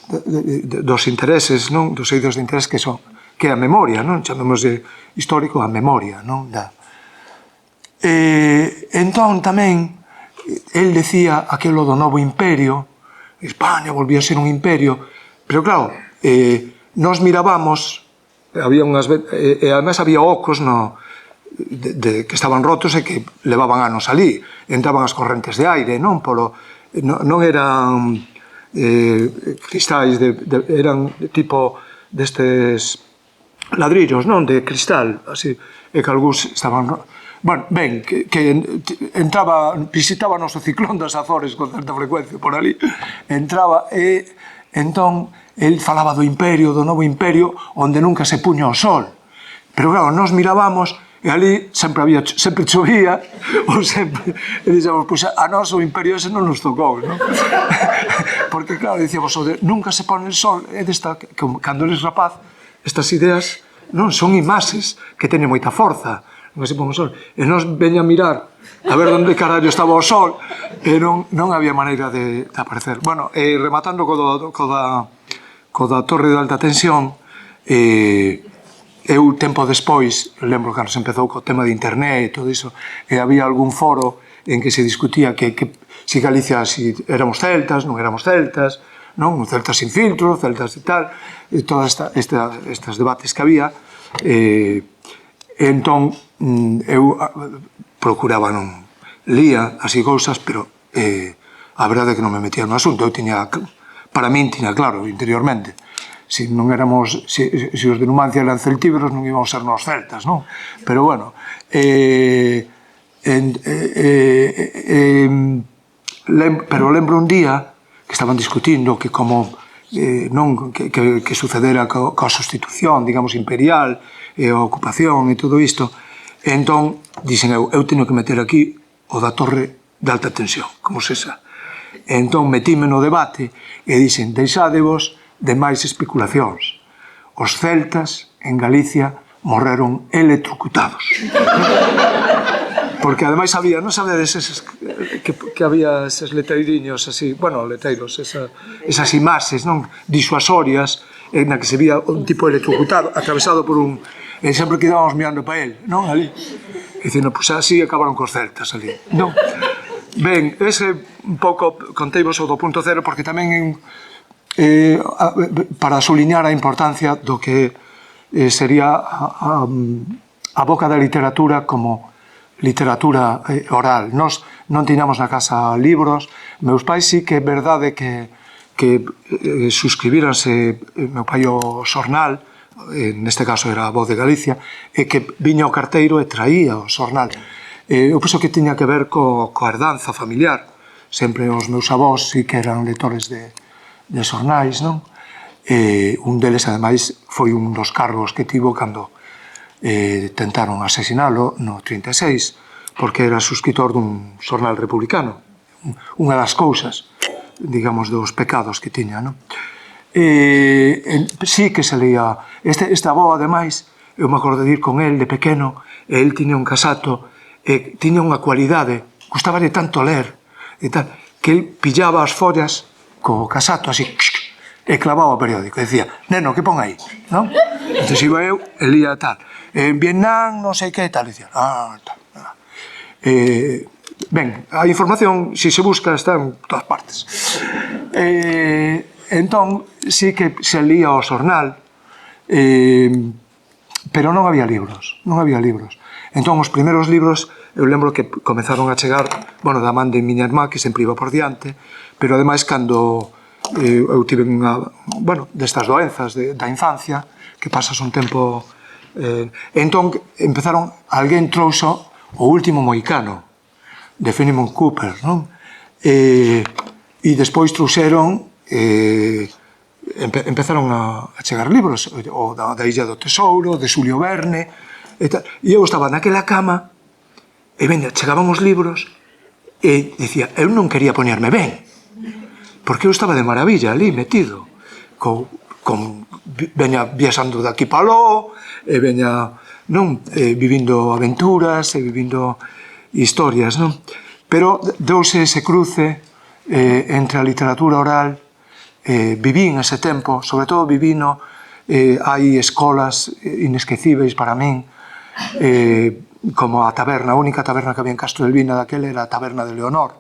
dos intereses, non, dos eidos de interés que é a memoria, non, chamemos de histórico a memoria, non, entón tamén el decía aquilo do novo imperio, España volvía a ser un imperio, pero claro, nos mirábamos, había unhas, e además había ocos que estaban rotos e que levaban anos ali, entraban as correntes de aire, non eran cristais, eran tipo destes ladrillos, non, de cristal, así, e que algúns estaban... Bueno, ben, que visitábamos o ciclón das Azores con certa frecuencia por ali, entraba e entón el falaba do imperio, do novo imperio, onde nunca se puña o sol. Pero claro, nos mirábamos e ali sempre chovía, ou sempre, e dixemos, pois a nós o imperio ese non nos tocou, non? Porque claro, dicíamos, nunca se pone el sol, é desta, cando eres rapaz, estas ideas non son imaxes que teñen moita forza, non se pon o sol, e nos veña a mirar a ver onde carallo estaba o sol e non había maneira de aparecer. Bueno, rematando co da torre de alta tensión, eu tempo despois, lembro cando se empezou co tema de internet e todo iso, e había algún foro en que se discutía que si Galicia, si éramos celtas, non éramos celtas, non, celtas sin filtro, celtas e tal, e todos estes debates que había, entón eu procuraba, non lía así cousas, pero a verdade é que non me metía no asunto. Eu para min tiña claro interiormente, se non éramos, se os de Numancia eran celtíberos, non íbamos ser nos celtas, non? Pero bueno, pero lembro un día que estaban discutindo que como que sucedera coa sustitución, digamos, imperial, e a ocupación e todo isto, e entón dixen eu teño que meter aquí o da torre de alta tensión, como se xa. E entón metíme no debate e dixen, deixádevos de máis especulacións. Os celtas en Galicia morreron electrocutados. Porque ademais había, non sabedes que había eses letreiriños así, bueno, letreiros, esas imaxes, non, disuasorias, na que se vía un tipo electrocutado, atravesado por un... E sempre que íbamos mirando para él, non, ali. E dicindo, pois así acabaron cos celtas ali, non? Ben, ese un pouco conteivos o do punto cero, porque tamén para suliñar a importancia do que sería a boca da literatura como literatura oral. Nos non tiñamos na casa libros, meus pais sí que é verdade que suscribíranse, meu pai o xornal, neste caso era a Voz de Galicia, e que viña o carteiro e traía o xornal. Eu penso que tiña que ver coa herdanza familiar. Sempre os meus avós sí que eran lectores de xornais, non? Un deles, ademais, foi un dos cargos que tivo cando tentaron asesinalo no 36, porque era suscritor dun xornal republicano. Unha das cousas, digamos, dos pecados que tiña, non? Sí que se leía. Este avó, ademais, eu me acordo de ir con el de pequeno, e el tiña un casato, e tiña unha cualidade, gustaba de tanto ler, e tal, que el pillaba as follas co casato así, e clavaba o periódico, e dicía, neno, que pon aí, non? Entón iba eu, e lía tal, en Vietnam, non sei que, tal, e dicía, tal. Ben, a información, se se busca, está en todas partes. Entón, sí que se lía o xornal, pero non había libros, non había libros. Entón, os primeiros libros, eu lembro que comezaron a chegar, bueno, da man de miña irmá, que sempre iba por diante, pero ademais, cando eu tive unha, bueno, destas doenzas da infancia, que pasas un tempo... Entón, empezaron, alguén trouxo o último moicano, de Fenimore Cooper, non? E despois trouxeron, empezaron a chegar libros, o da Illa do Tesouro, de Xulio Verne, e eu estaba naquela cama, e chegaban os libros, e dicía, eu non quería poñerme ben, porque eu estaba de maravilla ali, metido, veña viaxando de aquí para aló, e veña, non, vivindo aventuras, e vivindo historias, non? Pero deuse ese cruce entre a literatura oral, vivín ese tempo, sobre todo vivino, hai escolas inesquecíveis para min, como a taberna, a única taberna que había en Castro del Vina daquela era a taberna de Leonor.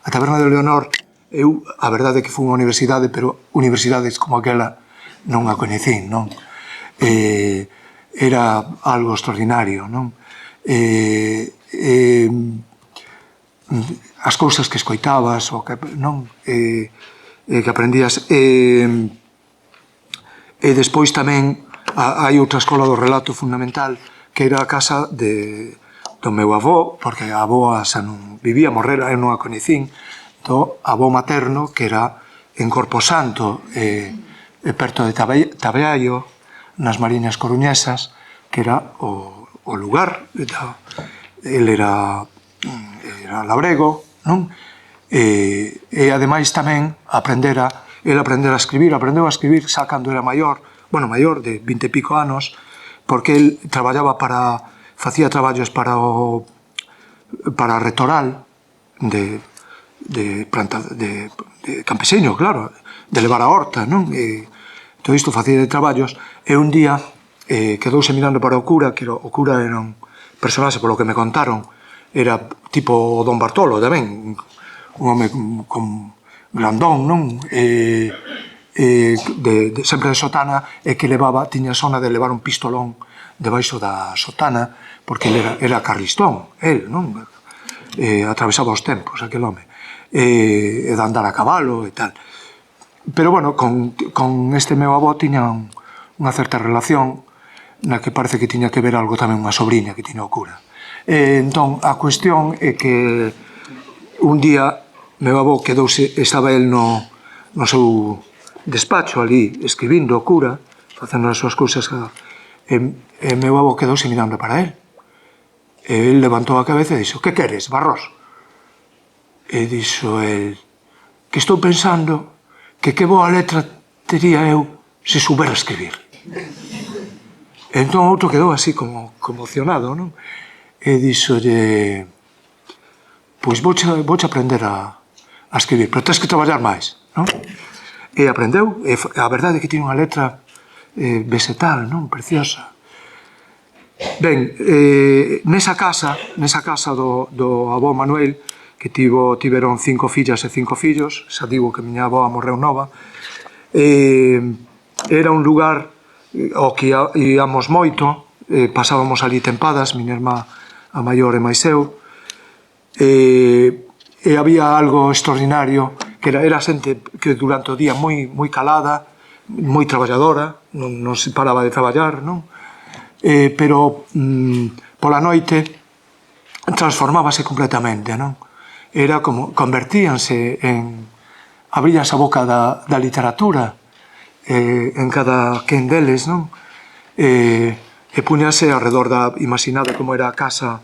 A taberna de Leonor, eu, a verdade é que fui unha universidade, pero universidades como aquela non a coñecín, non? Era algo extraordinario, non? As cousas que escoitabas, o que, non? Que aprendías. E despois tamén hai outra escola do relato fundamental, que era a casa do meu avó, porque a avó xa non vivía, morrera, eu non a coñecín, do avó materno, que era en Corposanto, perto de Tabeallo, nas Mariñas Coruñesas, que era o lugar, ele era labrego, non? E ademais tamén aprendeu a escribir xa cando era maior, maior de 20 e pico anos, porque el facía traballos para a Retoral de campesiño, claro, de levar a horta, non? E todo isto facía de traballos, e un día quedouse mirando para o cura, que o cura era un personaxe, polo que me contaron, era tipo Don Bartolo tamén, un home con grandón, non? Sempre de sotana, e que tiña sona de levar un pistolón debaixo da sotana, porque era carlistón, non? Atravesaba os tempos, aquel home, e de andar a cabalo e tal. Pero, bueno, con este meu avó tiña unha certa relación, na que parece que tiña que ver algo tamén unha sobrinha que tiña o cura. Entón, a cuestión é que un día meu avó estaba el no seu despacho ali, escribindo o cura, facendo as súas cousas, e meu avó quedouse mirando para él. E el levantou a cabeza e dixo, que queres, Barros? E dixo el, que estou pensando que boa letra tería eu se soubera escribir. Entón outro quedou así como conmocionado, non? E dixolle, pois vouche aprender a escribir, pero tens que traballar máis, non? E aprendeu, e a verdade é que tiene unha letra vegetal, non? Preciosa. Ben, nesa casa do avó Manuel, que tiveron 5 fillas e 5 fillos, xa digo que miña avó morreu nova, era un lugar ao que íamos moito, pasábamos ali tempadas, miña irmá a maior e máis eu, e había algo extraordinario, que era xente que durante o día moi calada, moi traballadora, non se paraba de traballar, non? Pero pola noite transformábase completamente, non? Era como, convertíanse abríanse a boca da literatura en cada quen deles, non? E puñase alrededor imaginade como era a casa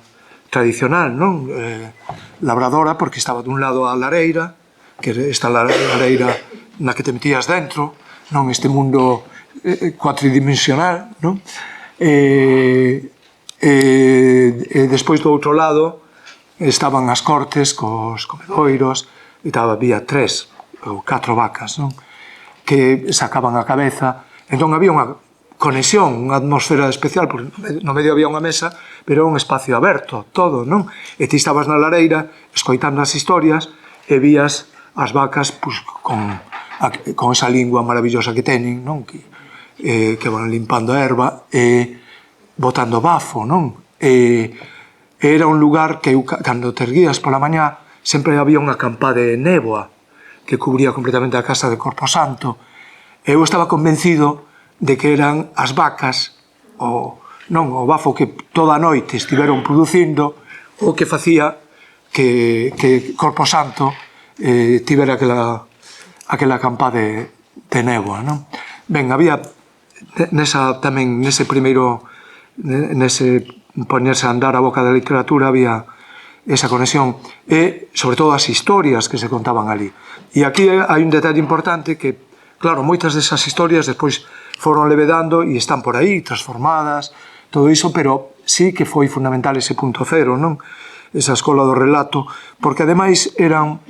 tradicional, non? Labradora, porque estaba dun lado a lareira, que esta lareira na que te metías dentro, non? Este mundo cuatridimensional, non? E despois do outro lado estaban as cortes cos comedoiros, e había 3 ou 4 vacas, non? Que sacaban a cabeza. Entón había conexión, unha atmosfera especial, porque no medio había unha mesa, pero era un espacio aberto, todo, non? E ti estabas na lareira, escoitando as historias, e vías as vacas con esa lingua maravillosa que teñen, non? Que van limpando a erva e botando bafo, non? Era un lugar que, cando te erguías pola mañá, sempre había unha campa de néboa que cubría completamente a casa de Corposanto. Eu estaba convencido de que eran as vacas, o bafo que toda a noite estiveron producindo, o que facía que Corposanto tivera aquela campa de néboa, non? Ben, había tamén nese primeiro, nese poñerse a andar a boca da literatura, había esa conexión e, sobre todo, as historias que se contaban ali. E aquí hai un detalle importante que, claro, moitas desas historias despois foron levedando e están por aí, transformadas, todo iso, pero sí que foi fundamental ese punto cero, non? Esa escola do relato, porque ademais eran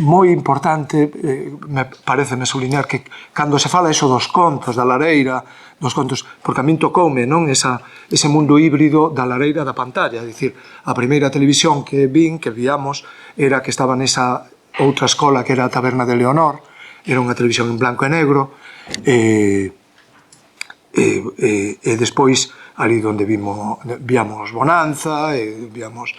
moi importante, pareceme subliñar que cando se fala eso dos contos da lareira, dos contos, porque a min tocoume, non, ese mundo híbrido da lareira da pantalla, é dicir, a primeira televisión que víamos, era que estaba nesa outra escola que era a Taberna de Leonor, era unha televisión en blanco e negro, e despois ali onde víamos Bonanza, e víamos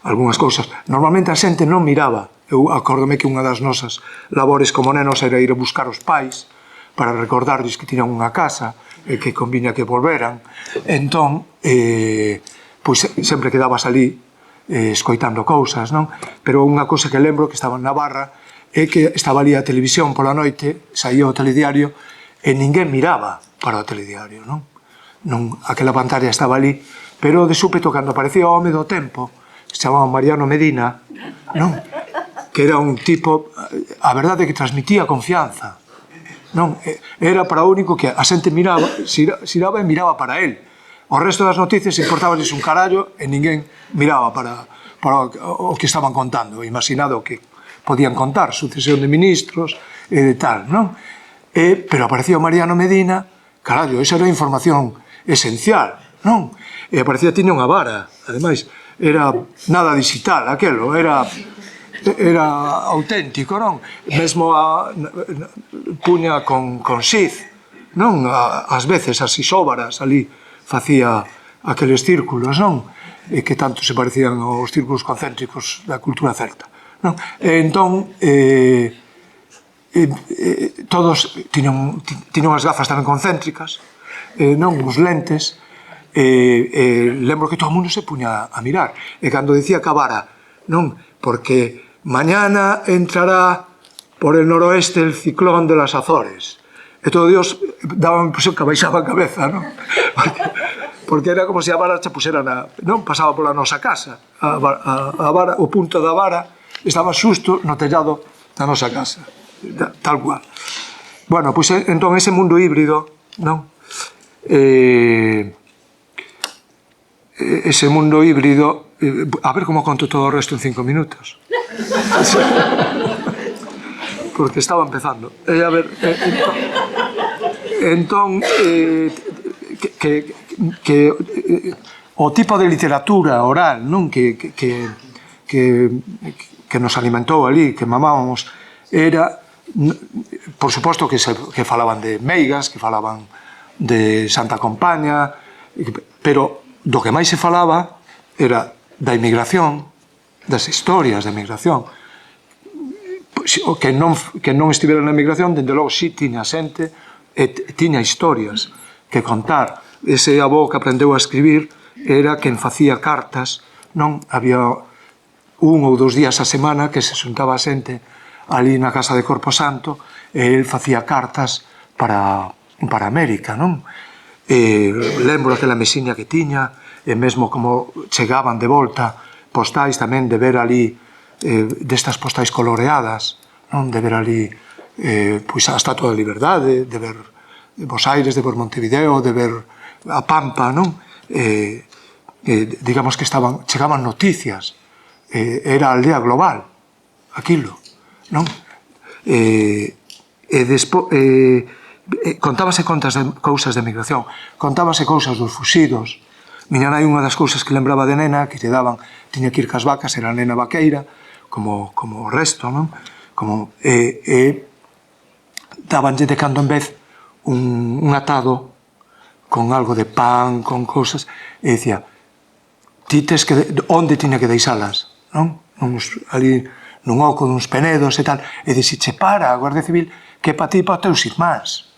algunhas cousas. Normalmente a xente non miraba. Eu acórdome que unha das nosas labores como nenos era ir a buscar os pais para recordarlles que tiñan unha casa e que conviña que volveran. Entón, sempre quedabas ali escoitando cousas, non? Pero unha cousa que lembro que estaba na barra é que estaba ali a televisión pola noite, saía o telediario e ninguén miraba para o telediario, non? Aquela pantalla estaba ali, pero de súpeto, cando aparecía o home do tempo, se chamaba Mariano Medina, non? Que era un tipo, a verdade, que transmitía confianza, non? Era para o único que a xente miraba, xiraba e miraba para él. O resto das noticias importáballes un carallo e ninguén miraba para o que estaban contando, imaginado o que podían contar, sucesión de ministros e de tal, non? Pero aparecía o Mariano Medina, carallo, esa era a información esencial, non? E aparecía, tiña unha vara, ademais, era nada digital aquelo, era auténtico, non? Mesmo puña con xiz, non? Ás veces as isóbaras ali facía aqueles círculos, non? E que tanto se parecían aos círculos concéntricos da cultura celta, non? E entón, todos tiñan as gafas tamén concéntricas, non? Os lentes, lembro que todo o mundo se puña a mirar, e cando dicía que a vara, non? Porque mañana entrará por el noroeste el ciclón de las Azores, e todo Dios daba a impresión que abaixaba a cabeza, non? Porque era como se a vara se pusera non pasaba pola nosa casa, a vara, o punto da vara estaba xusto no tellado da nosa casa, tal cual. Bueno, pois entón ese mundo híbrido, non? Ese mundo híbrido, a ver como conto todo o resto en 5 minutos. Porque estaba empezando. A ver, entón, que o tipo de literatura oral, non, que nos alimentou ali, que mamábamos, era, por suposto, que falaban de meigas, que falaban de Santa Compaña, pero do que máis se falaba era da inmigración, das historias da inmigración. Que non estivera na inmigración, dende logo, si tiña xente e tiña historias que contar. Ese avó que aprendeu a escribir era quen facía cartas, non? Había 1 ou 2 días a semana que se xuntaba a xente ali na casa de Corposanto e el facía cartas para América, non? Lembro aquela mesiña que tiña, e mesmo como chegaban de volta postais tamén, de ver ali destas postais coloreadas, non? De ver ali pois a Estatua da Liberdade, de ver Bos Aires, de ver Montevideo, de ver a Pampa, non? Digamos que chegaban noticias, era a aldea global, aquilo, non? E contábase cousas de migración, contábase cousas dos fuxidos. Miña nai, unha das cousas que lembraba de nena, que lle daban, tiña que ir cas vacas, era nena vaqueira, como o resto, non? Dabanlle de cando en vez un atado con algo de pan, con cousas, e dicía, onde tiña que deixalas, non? Ali nun oco duns penedos e tal, e dixiche, para, a Guardia Civil, que pa ti e pa teus irmáns,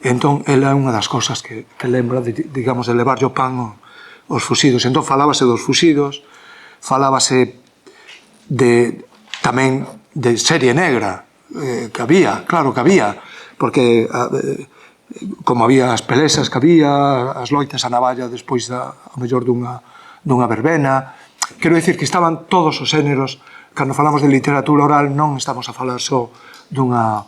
Entón, ela é unha das cousas que lembra, digamos, de levarlle o pan aos fuxidos. Entón, falábase dos fuxidos, falábase tamén de serie negra, que había, claro que había, porque como había as pelesas que había, as loitas a navalla despois a mellor dunha verbena, quero dicir que estaban todos os xéneros. Cando falamos de literatura oral non estamos a falar só dunha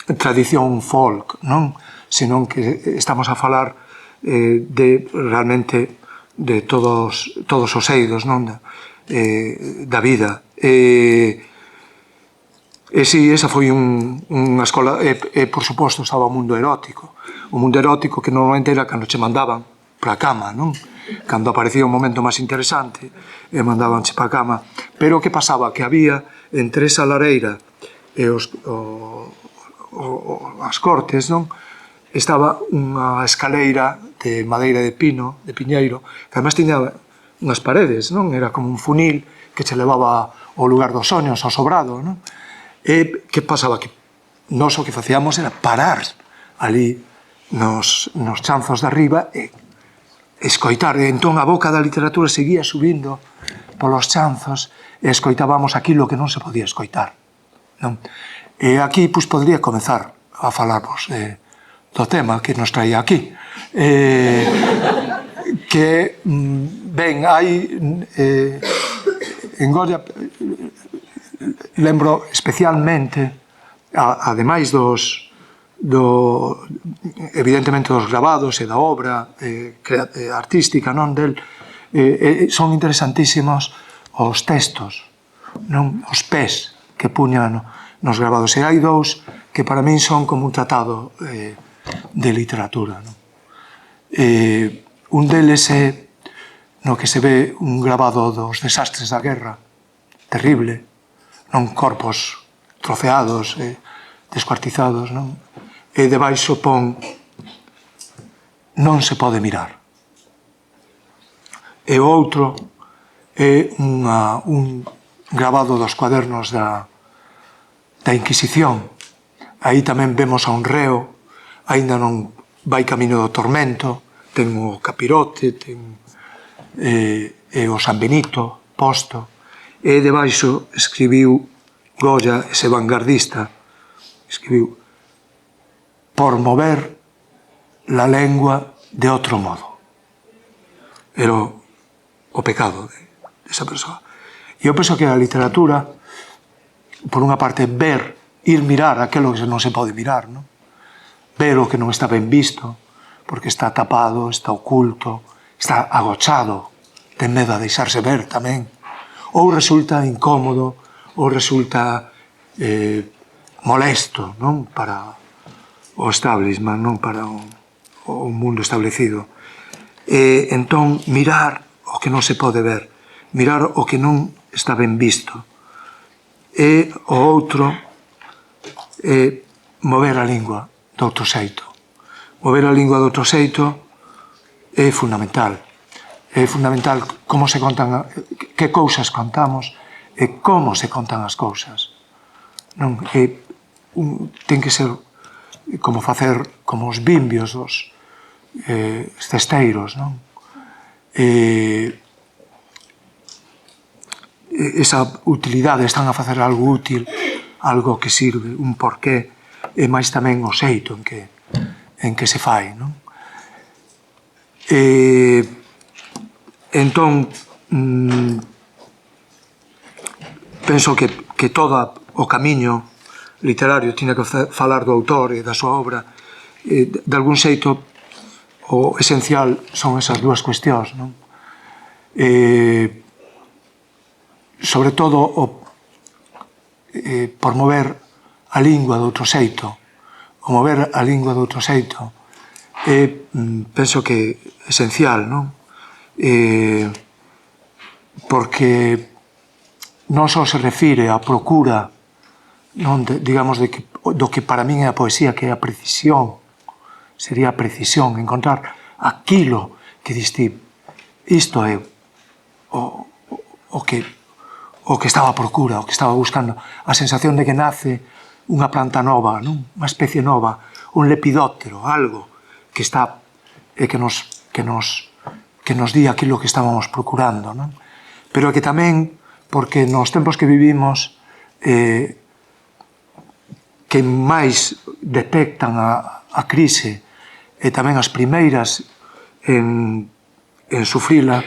tradición folk, non? Senón que estamos a falar realmente de todos os eidos, non? Da vida. E si, esa foi unha escola, e por suposto estaba o mundo erótico. O mundo erótico que normalmente era cando che mandaban para a cama, non? Cando aparecía un momento máis interesante, e mandabanche para a cama. Pero o que pasaba? Que había entre esa lareira e as cortes, non? Estaba unha escaleira de madeira de pino, de piñeiro, que además tiña unhas paredes, non? Era como un funil que che levaba ao lugar dos soños, ao sobrado, non? E que pasaba? Que nós o que facíamos era parar ali nos chanzos de arriba e escoitar. E entón a boca da literatura seguía subindo polos chanzos e escoitábamos aquilo que non se podía escoitar, non? E aquí, pois, podría comezar a falarvos do tema que nos traía aquí. Que, ben, hai en Goya, lembro especialmente, ademais evidentemente dos grabados e da obra artística, non, del, son interesantísimos os textos, non, os pés que puñan nos grabados. E hai dous que para min son como un tratado de literatura, non? Un deles é no que se ve un grabado dos desastres da guerra, terrible, non, corpos troceados, descuartizados, non? E debaixo pon non se pode mirar. E o outro é un grabado dos cuadernos da Inquisición. Aí tamén vemos a un reo, aínda non vai camino do tormento, ten o capirote, ten o San Benito posto, e debaixo escribiu Goya, ese vanguardista, escribiu: por mover la lengua de outro modo. Era o pecado de esa persoa. E eu penso que a literatura, por unha parte, ir mirar aquilo que non se pode mirar, non? Ver o que non está ben visto, porque está tapado, está oculto, está agochado, ten medo a deixarse ver tamén, ou resulta incómodo, ou resulta molesto, non? Para o establishment, non? Para o mundo establecido. Entón, mirar o que non se pode ver, mirar o que non está ben visto. E o outro é mover a lingua de outro xeito. Mover a lingua de outro xeito é fundamental. É fundamental como se contan, que cousas contamos e como se contan as cousas. Non? Ten que ser como facer como os bimbios, os cesteiros, non? Esa utilidade, están a facer algo útil, algo que sirve, un porqué, e máis tamén o xeito en que se fai, non? Entón, penso que todo o camiño literario tiña que falar do autor e da súa obra. De algún xeito, o esencial son esas dúas cuestións, non? Sobre todo por mover a lingua de outro xeito, o mover a lingua de outro xeito, penso que é esencial, non? Porque non só se refire á procura, digamos, do que para min é a poesía, que é a precisión, sería a precisión, encontrar aquilo que diste, isto é o que estaba a procura, o que estaba buscando, a sensación de que nace unha planta nova, unha especie nova, un lepidóptero, algo que está que nos di aquilo que estábamos procurando, non? Pero que tamén, porque nos tempos que vivimos, que máis detectan a crise e tamén as primeiras en sufrila,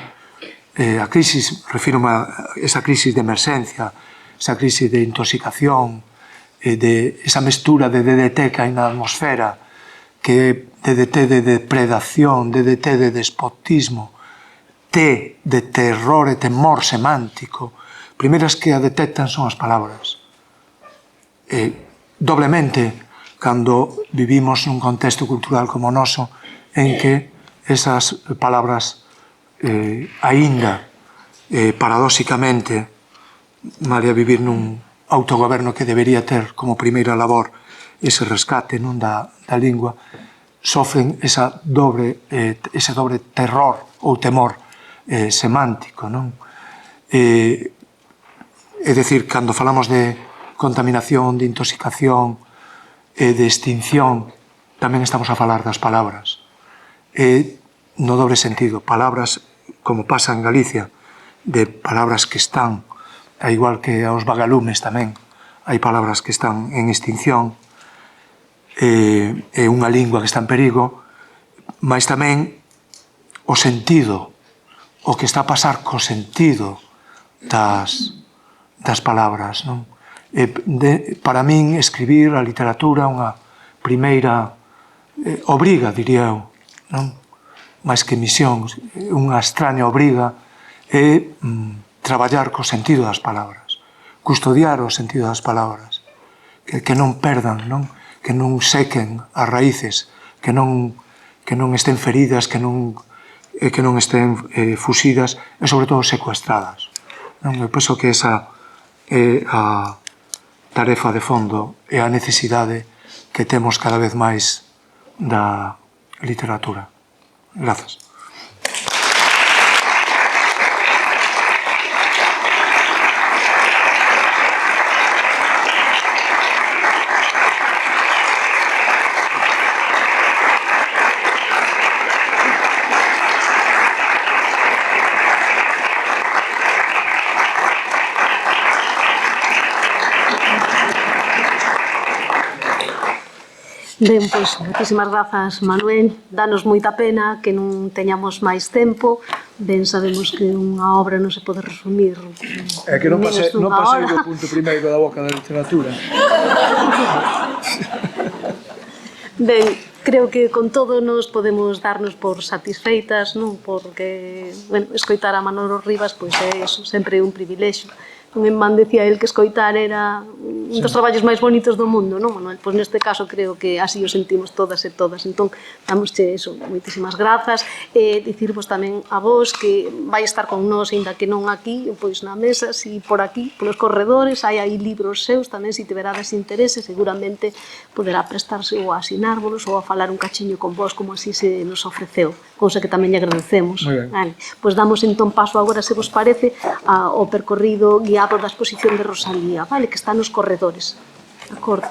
a crisis, refiro a esa crisis de emerxencia, esa crisis de intoxicación, de esa mestura de DDT que hai na atmosfera, que é DDT de depredación, DDT de despotismo, T de terror e temor semántico, primeiras que a detectan son as palabras. Doblemente, cando vivimos nun contexto cultural como o noso, en que esas palabras aínda paradóxicamente, malia vivir nun autogoberno que debería ter como primeira labor ese rescate da lingua, sofren ese dobre terror ou temor semántico. É dicir, cando falamos de contaminación, de intoxicación e de extinción, tamén estamos a falar das palabras. No dobre sentido, palabras, como pasa en Galicia, de palabras que están, a igual que aos vagalumes tamén, hai palabras que están en extinción, é unha lingua que está en perigo, mas tamén o sentido, o que está a pasar co sentido das palabras. Para min, escribir a literatura é unha primeira obriga, diría eu, máis que misión, unha extraña obriga, é traballar co sentido das palabras, custodiar o sentido das palabras, que non perdan, que non sequen as raíces, que non estén feridas, que non estén fusidas e, sobre todo, secuestradas. Eu penso que esa é a tarefa de fondo e a necesidade que temos cada vez máis da literatura. Grazas. Ben, pois, moitísimas grazas, Manuel. Danos moita pena que non teñamos máis tempo. Ben, sabemos que unha obra non se pode resumir. É que non pasei do punto primeiro da boca da literatura. Ben, creo que con todo nos podemos darnos por satisfeitas, non? Porque, bueno, escoitar a Manolo Rivas, pois é eso, sempre un privilexio. En man decía el que escoitar era un dos traballos máis bonitos do mundo, non, Manuel? Pois neste caso creo que así o sentimos todas e todas. Entón, damosche eso, moitísimas grazas. Dicirvos tamén a vos que vai estar con nós, ainda que non aquí, pois na mesa, si por aquí, polos corredores, hai aí libros seus tamén, se tiverades interese, seguramente poderá prestarse ou a asinárvolos ou a falar un cachiño con vos, como así se nos ofreceu, cousa que tamén lle agradecemos. Vale. Pois damos entón paso agora, se vos parece, ao percorrido guiado da exposición de Rosalía, vale, que está nos corredores. De acordo.